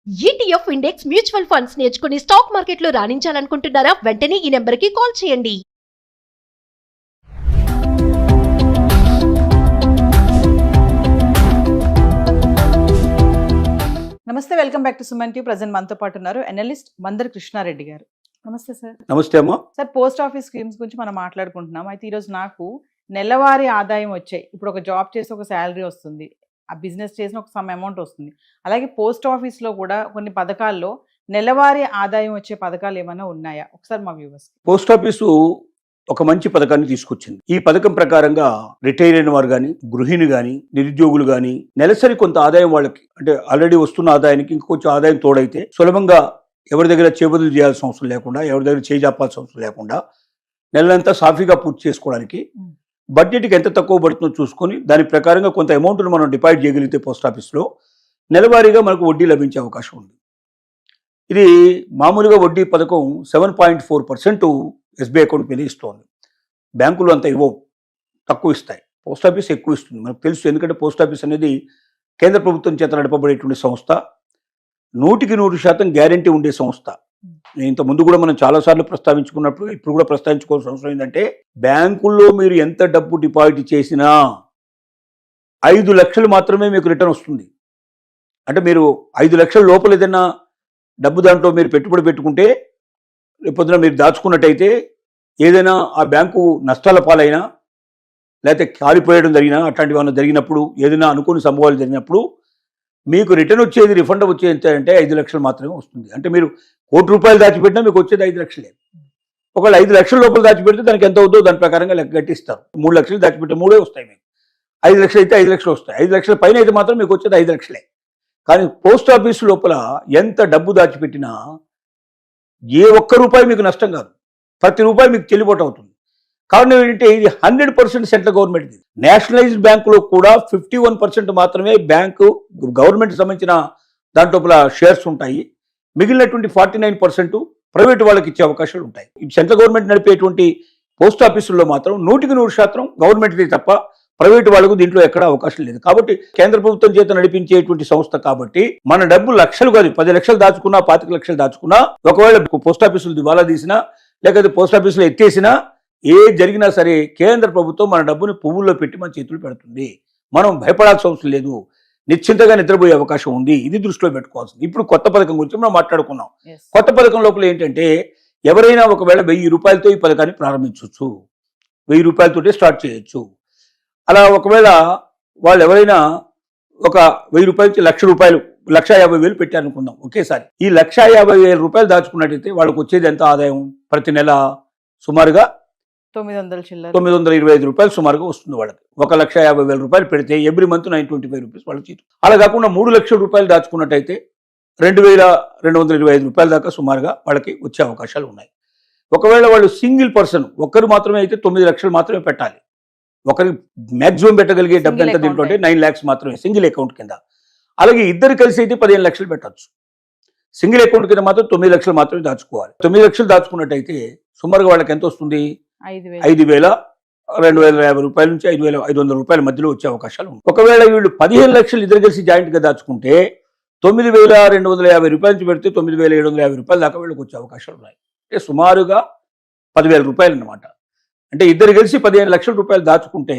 ETF index mutual funds నేర్చుకుని stock మార్కెట్లో రాణించాలనుకుంటున్నారా? వెంటనే ఈ నెంబర్కి కాల్ చేయండి. నమస్తే, welcome back to Suman TV. Present మనతో పాటు ఉన్నారు అనలిస్ట్ మందరి కృష్ణారెడ్డి గారు. నమస్తే సార్. నమస్తే అమ్మా. సార్, పోస్ట్ ఆఫీస్ స్కీమ్స్ గురించి మనం మాట్లాడుకుంటున్నాం. అయితే ఈరోజు నాకు నెలవారీ ఆదాయం వచ్చాయి. ఇప్పుడు ఒక జాబ్ చేసి ఒక శాలరీ వస్తుంది, ఆ బిజినెస్ చేసిన ఒక సమ్ అమౌంట్ వస్తుంది. అలాగే పోస్ట్ ఆఫీస్లో కూడా కొన్ని పథకాల్లో నెలవారీ ఆదాయం వచ్చే పథకాలు ఏమైనా ఉన్నాయా? ఒకసారి మా వ్యూవర్స్. పోస్ట్ ఆఫీసు ఒక మంచి పథకాన్ని తీసుకొచ్చింది. ఈ పథకం ప్రకారంగా రిటైర్ అయిన వారు కానీ, గృహిణి కానీ, నిరుద్యోగులు కానీ నెలసరి కొంత ఆదాయం వాళ్ళకి, అంటే ఆల్రెడీ వస్తున్న ఆదాయానికి ఇంకొంచెం ఆదాయం తోడైతే సులభంగా ఎవరి దగ్గర చేబదులు చేయాల్సిన అవసరం లేకుండా, ఎవరి దగ్గర చేజాపాల్సిన అవసరం లేకుండా నెలంతా సాఫీగా పూర్తి చేసుకోవడానికి బడ్జెట్కి ఎంత తక్కువ పడుతుందో చూసుకొని దాని ప్రకారంగా కొంత అమౌంట్ను మనం డిపాజిట్ చేయగలిగితే పోస్ట్ ఆఫీస్లో నెలవారీగా మనకు వడ్డీ లభించే అవకాశం ఉంది. ఇది మామూలుగా వడ్డీ పథకం 7.4% ఎస్బీఐ అకౌంట్ మీద ఇస్తోంది. బ్యాంకులు అంత ఇవ్వవు, తక్కువ ఇస్తాయి. పోస్ట్ ఆఫీస్ ఎక్కువ ఇస్తుంది, మనకు తెలుసు. ఎందుకంటే పోస్ట్ ఆఫీస్ అనేది కేంద్ర ప్రభుత్వం చేత నడపబడేటువంటి సంస్థ, 100% గ్యారంటీ ఉండే సంస్థ. ఇంత ముందు కూడా మనం చాలాసార్లు ప్రస్తావించుకున్నప్పుడు ఇప్పుడు కూడా ప్రస్తావించుకోవాల్సిన అవసరం ఏంటంటే, బ్యాంకుల్లో మీరు ఎంత డబ్బు డిపాజిట్ చేసినా 5 లక్షలు మాత్రమే మీకు రిటర్న్ వస్తుంది. అంటే మీరు 5 లక్షల లోపల ఏదైనా డబ్బు దాంట్లో మీరు పెట్టుబడి పెట్టుకుంటే, రేపొద్దున మీరు దాచుకున్నట్టయితే ఏదైనా ఆ బ్యాంకు నష్టాల పాలైనా లేకపోతే కాలిపోయడం జరిగినా, అట్లాంటివి ఏమైనా జరిగినప్పుడు, ఏదైనా అనుకోని సంభవాలు జరిగినప్పుడు మీకు రిటర్న్ వచ్చేది, రిఫండ్ వచ్చేది ఎంత అంటే 5 లక్షలు మాత్రమే వస్తుంది. అంటే మీరు ₹1,00,000 దాచిపెట్టినా మీకు వచ్చేది 5 లక్షలే. ఒకవేళ 5 లక్షల లోపల దాచిపెడితే దానికి ఎంత అవుతుందో దాని ప్రకారంగా లెక్క కట్టిస్తారు. 3 లక్షలు దాచిపెట్టే 3 వస్తాయి మీకు. 5 లక్షలు అయితే 5 లక్షలు వస్తాయి. 5 లక్షల పైన అయితే మాత్రం మీకు వచ్చేది 5 లక్షలే. కానీ పోస్ట్ ఆఫీస్ లోపల ఎంత డబ్బు దాచిపెట్టినా ఏ ఒక్క రూపాయి మీకు నష్టం కాదు, ప్రతి రూపాయి మీకు చెల్లుబాటు అవుతుంది. కారణం ఏంటంటే ఇది 100% సెంట్రల్ గవర్నమెంట్. నేషనలైజ్డ్ బ్యాంకులో కూడా 51% మాత్రమే బ్యాంకు గవర్నమెంట్ సంబంధించిన దాంట్లో షేర్స్ ఉంటాయి. మిగిలినటువంటి 49% ప్రైవేట్ వాళ్ళకి ఇచ్చే అవకాశాలు ఉంటాయి. సెంట్రల్ గవర్నమెంట్ నడిపేటువంటి పోస్ట్ ఆఫీసుల్లో మాత్రం 100% గవర్నమెంట్ది తప్ప ప్రైవేట్ వాళ్ళకు దీంట్లో ఎక్కడ అవకాశం లేదు. కాబట్టి కేంద్ర ప్రభుత్వం చేత నడిపించేటువంటి సంస్థ కాబట్టి మన డబ్బు లక్షలు కాదు, 10 లక్షలు దాచుకున్నా, 25 లక్షలు దాచుకున్నా, ఒకవేళ పోస్ట్ ఆఫీసులు దివాలా తీసినా లేకపోతే పోస్ట్ ఆఫీసులో ఎత్తేసినా, ఏ జరిగినా సరే కేంద్ర ప్రభుత్వం మన డబ్బుని పువ్వుల్లో పెట్టి మన చేతులు పెడుతుంది. మనం భయపడాల్సిన అవసరం లేదు, నిశ్చింతగా నిద్రపోయే అవకాశం ఉంది. ఇది దృష్టిలో పెట్టుకోవాల్సింది. ఇప్పుడు కొత్త పథకం గురించి మనం మాట్లాడుకున్నాం. కొత్త పథకం లోపల ఏంటంటే, ఎవరైనా ఒకవేళ ₹1000 ఈ పథకాన్ని ప్రారంభించవచ్చు. ₹1000 స్టార్ట్ చేయొచ్చు. అలా ఒకవేళ వాళ్ళు ఎవరైనా ఒక ₹1000 నుంచి ₹1,50,000 పెట్టారనుకుందాం ఒకేసారి. ఈ ₹150,000 దాచుకున్నట్టయితే వాళ్ళకి వచ్చేది ఎంత ఆదాయం? ప్రతి నెల సుమారుగా 925 రూపాయలు సుమారుగా వస్తుంది వాళ్ళకి. ₹1,50,000 పెడితే ఎవ్రీ మంత్ ₹925 వాళ్ళకి జీతం. అలా కాకుండా ₹3 లక్షలు దాచుకున్నట్టయితే ₹2,225 దాకా సుమారుగా వాళ్ళకి వచ్చే అవకాశాలు ఉన్నాయి. ఒకవేళ వాళ్ళు సింగిల్ పర్సన్ ఒక్కరు మాత్రమే అయితే 9 లక్షలు మాత్రమే పెట్టాలి. ఒకరికి మ్యాక్సిమం పెట్టగలిగే డబ్బు ఎంత దీంట్లో అంటే 9 lakhs మాత్రమే సింగిల్ అకౌంట్ కింద. అలాగే ఇద్దరు కలిసి అయితే 15 లక్షలు పెట్టచ్చు. సింగిల్ అకౌంట్ కింద మాత్రం 9 లక్షలు మాత్రమే దాచుకోవాలి. 9 లక్షలు దాచుకున్నట్టయితే సుమారుగా వాళ్ళకి ఎంత వస్తుంది? 5,250 నుంచి 5,500 మధ్యలో వచ్చే అవకాశాలు ఉన్నాయి. ఒకవేళ వీళ్ళు 15 లక్షలు ఇద్దరు కలిసి జాయింట్ గా దాచుకుంటే 9,250 నుంచి పెడితే 9,750 దాకా వీళ్ళకి వచ్చే అవకాశాలు ఉన్నాయి. అంటే సుమారుగా ₹10,000 అన్నమాట. అంటే ఇద్దరు కలిసి 15 లక్షల దాచుకుంటే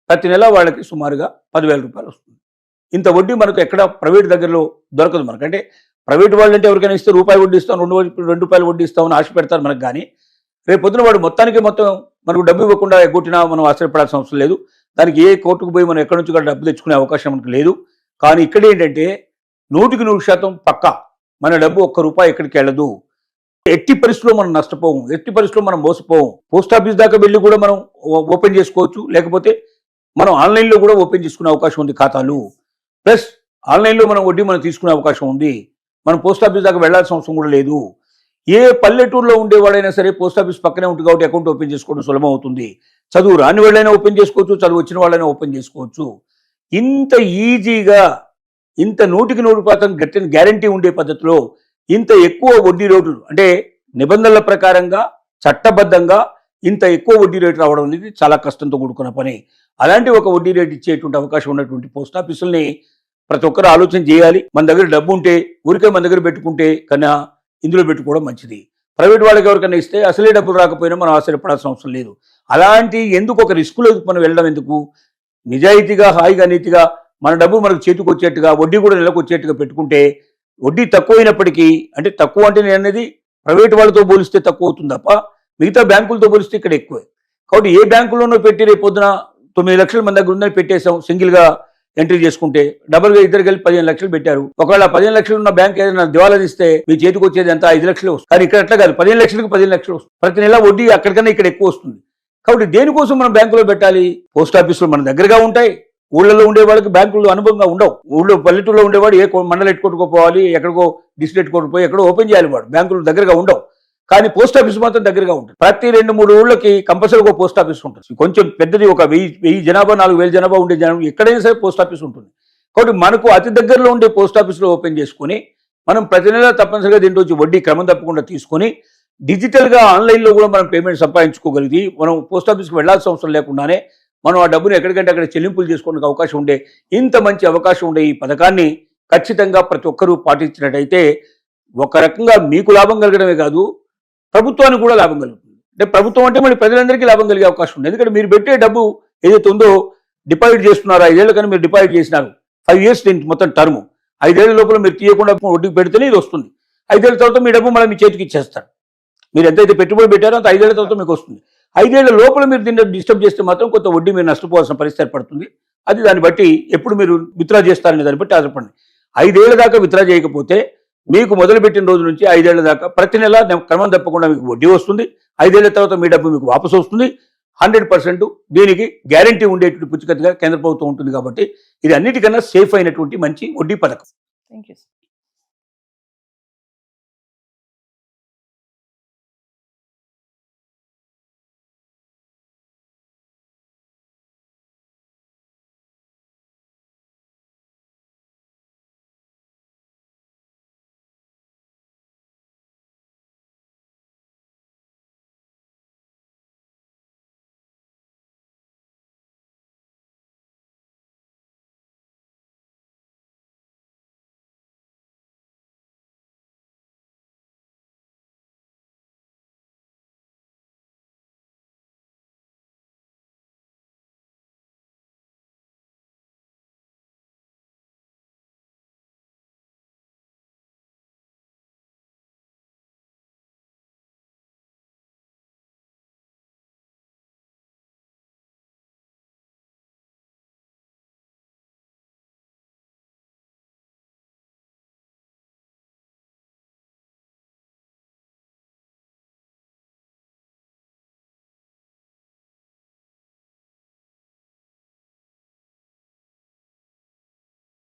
ప్రతి నెల వాళ్ళకి సుమారుగా ₹10,000 వస్తుంది. ఇంత వడ్డీ మనకు ఎక్కడ ప్రైవేట్ దగ్గరలో దొరకదు మనకు. అంటే ప్రైవేట్ వాళ్ళు అంటే ఎవరికైనా ఇస్తే ₹1 వడ్డీ ఇస్తాం, ₹2 వడ్డీ ఇస్తామని ఆశ పెడతారు మనకు. కానీ రేపు పొద్దున వాడు మొత్తం మనకు డబ్బు ఇవ్వకుండా ఎగ్గొట్టినా మనం ఆశ్చర్యపడాల్సిన అవసరం లేదు. దానికి ఏ కోర్టుకు పోయి మనం ఎక్కడి నుంచి కూడా డబ్బు తెచ్చుకునే అవకాశం మనకు లేదు. కానీ ఇక్కడ ఏంటంటే 100% పక్కా మన డబ్బు ₹1 ఎక్కడికి వెళ్ళదు. ఎట్టి పరిస్థితుల్లో మనం నష్టపోము, ఎట్టి పరిస్థితుల్లో మనం మోసపోము. పోస్ట్ ఆఫీస్ దాకా వెళ్ళి కూడా మనం ఓపెన్ చేసుకోవచ్చు, లేకపోతే మనం ఆన్లైన్లో కూడా ఓపెన్ చేసుకునే అవకాశం ఉంది ఖాతాలు. ప్లస్ ఆన్లైన్లో మనం వడ్డీ మనం తీసుకునే అవకాశం ఉంది. మనం పోస్ట్ ఆఫీస్ దాకా వెళ్లాల్సిన అవసరం కూడా లేదు. ఏ పల్లెటూరులో ఉండేవాడైనా సరే పోస్ట్ ఆఫీస్ పక్కనే ఉంటుంది కాబట్టి అకౌంట్ ఓపెన్ చేసుకోవడం సులభం అవుతుంది. చదువు రాని వాళ్ళైనా ఓపెన్ చేసుకోవచ్చు, చదువు వచ్చిన వాళ్ళైనా ఓపెన్ చేసుకోవచ్చు. ఇంత ఈజీగా, ఇంత 100% గ్యారంటీ ఉండే పద్ధతిలో ఇంత ఎక్కువ వడ్డీ రేటులు, అంటే నిబంధనల ప్రకారంగా చట్టబద్ధంగా ఇంత ఎక్కువ వడ్డీ రేటు రావడం అనేది చాలా కష్టంతో కూడుకున్న పని. అలాంటి ఒక వడ్డీ రేటు ఇచ్చేటువంటి అవకాశం ఉన్నటువంటి పోస్ట్ ఆఫీసుల్ని ప్రతి ఒక్కరు ఆలోచన చేయాలి. మన దగ్గర డబ్బు ఉంటే ఊరికే మన దగ్గర పెట్టుకుంటే కన్నా ఇందులో పెట్టుకోవడం మంచిది. ప్రైవేట్ వాళ్ళకి ఎవరికైనా ఇస్తే అసలే డబ్బులు రాకపోయినా మనం ఆశ్చర్యపడాల్సిన అవసరం లేదు. అలాంటి ఎందుకు ఒక రిస్కులో మనం వెళ్ళడం ఎందుకు? నిజాయితీగా హాయిగా నీతిగా మన డబ్బు మనకు చేతికి వచ్చేట్టుగా వడ్డీ కూడా నెలకు వచ్చేట్టుగా పెట్టుకుంటే వడ్డీ తక్కువ అయినప్పటికీ, అంటే తక్కువ అంటే నేను అనేది ప్రైవేట్ వాళ్ళతో పోలిస్తే తక్కువ అవుతుంది తప్ప మిగతా బ్యాంకులతో పోలిస్తే ఇక్కడ ఎక్కువే. కాబట్టి ఏ బ్యాంకులోనో పెట్టి రేపు పొద్దున 9 లక్షలు మన దగ్గర ఉందని పెట్టేశాం, సింగిల్గా ఎంట్రీ చేసుకుంటే డబుల్గా ఇద్దరు కలిపి 15 లక్షలు పెట్టారు. ఒకవేళ 15 లక్షలు ఉన్న బ్యాంక్ ఏదైనా దివాలా తీస్తే మీ చేతికి వచ్చేది ఎంత 5 లక్షలు వస్తుంది. కానీ ఇక్కడ అట్లా కాదు, 15 లక్షలకు 15 లక్షలు వస్తుంది. ప్రతి నెల వడ్డీ అక్కడికన్నా ఇక్కడ ఎక్కువ వస్తుంది. కాబట్టి దేనికోసం మనం బ్యాంకులో పెట్టాలి? పోస్ట్ ఆఫీసులో మన దగ్గరగా ఉంటాయి. ఊళ్ళలో ఉండే వాళ్ళకి బ్యాంకుల్లో అనుభవంగా ఉండవు. ఊళ్ళో పల్లెటూరులో ఉండేవాడు ఏ మండలం ఎట్టుకోకపోవాలి, ఎక్కడికో డిస్ట్రిక్ట్ ఎట్టుకోకపోయి ఎక్కడో ఓపెన్ చేయాలి. వాడు బ్యాంకులు దగ్గరగా ఉండవు. కానీ పోస్ట్ ఆఫీస్ మాత్రం దగ్గరగా ఉంటుంది. ప్రతి 2-3 ఊళ్ళకి కంపల్సరీగా పోస్ట్ ఆఫీస్ ఉంటుంది. కొంచెం పెద్దది, ఒక 1000 జనాభా 4000 జనాభా ఉండే జనం ఎక్కడైనా సరే పోస్ట్ ఆఫీస్ ఉంటుంది. కాబట్టి మనకు అతి దగ్గరలో ఉండే పోస్ట్ ఆఫీస్లో ఓపెన్ చేసుకుని మనం ప్రతి నెల తప్పనిసరిగా దీంట్లో వచ్చి వడ్డీ క్రమం తప్పకుండా తీసుకొని డిజిటల్గా ఆన్లైన్లో కూడా మనం పేమెంట్ సంపాదించుకోగలిగి మనం పోస్ట్ ఆఫీస్కి వెళ్లాల్సిన అవసరం లేకుండానే మనం ఆ డబ్బుని ఎక్కడికంటే అక్కడ చెల్లింపులు చేసుకోవడానికి అవకాశం ఉండే ఇంత మంచి అవకాశం ఉండే ఈ పథకాన్ని ఖచ్చితంగా ప్రతి ఒక్కరూ పాటించినట్టయితే ఒక రకంగా మీకు లాభం కలగడమే కాదు, ప్రభుత్వానికి కూడా లాభం కలుగుతుంది. అంటే ప్రభుత్వం అంటే మళ్ళీ ప్రజలందరికీ లాభం కలిగే అవకాశం ఉంది. ఎందుకంటే మీరు పెట్టే డబ్బు ఏదైతే ఉందో డిపాజిట్ చేస్తున్నారో 5 ఏళ్ళ కానీ మీరు డిపాజిట్ చేసినారు, 5 ఇయర్స్ మొత్తం టర్మ్, 5 ఏళ్ల లోపల మీరు తీయకుండా వడ్డీకి పెడితేనే ఇది వస్తుంది. 5 ఏళ్ల తర్వాత మీ డబ్బు మళ్ళీ మీ చేతికి ఇచ్చేస్తారు. మీరు ఎంతైతే పెట్టుబడి పెట్టారో అంత 5 ఏళ్ల తర్వాత మీకు వస్తుంది. 5 ఏళ్ల లోపల మీరు దీన్ని డిస్టర్బ్ చేస్తే మాత్రం కొంత వడ్డీ మీరు నష్టపోవాల్సిన పరిస్థితి ఏర్పడుతుంది. అది దాన్ని బట్టి ఎప్పుడు మీరు విత్డ్రా చేస్తారనే దాన్ని బట్టి ఆధారపడండి. 5 ఏళ్ల దాకా విత్డ్రా చేయకపోతే మీకు మొదలుపెట్టిన రోజు నుంచి 5 ఏళ్ల దాకా ప్రతి నెల క్రమం తప్పకుండా మీకు వడ్డీ వస్తుంది. 5 ఏళ్ల తర్వాత మీ డబ్బు మీకు వాపసు వస్తుంది. 100% దీనికి గ్యారంటీ ఉండేటువంటి పుచ్చికత్తుగా కేంద్ర ప్రభుత్వం ఉంటుంది. కాబట్టి ఇది అన్నిటికన్నా సేఫ్ అయినటువంటి మంచి వడ్డీ పథకం. Thank you.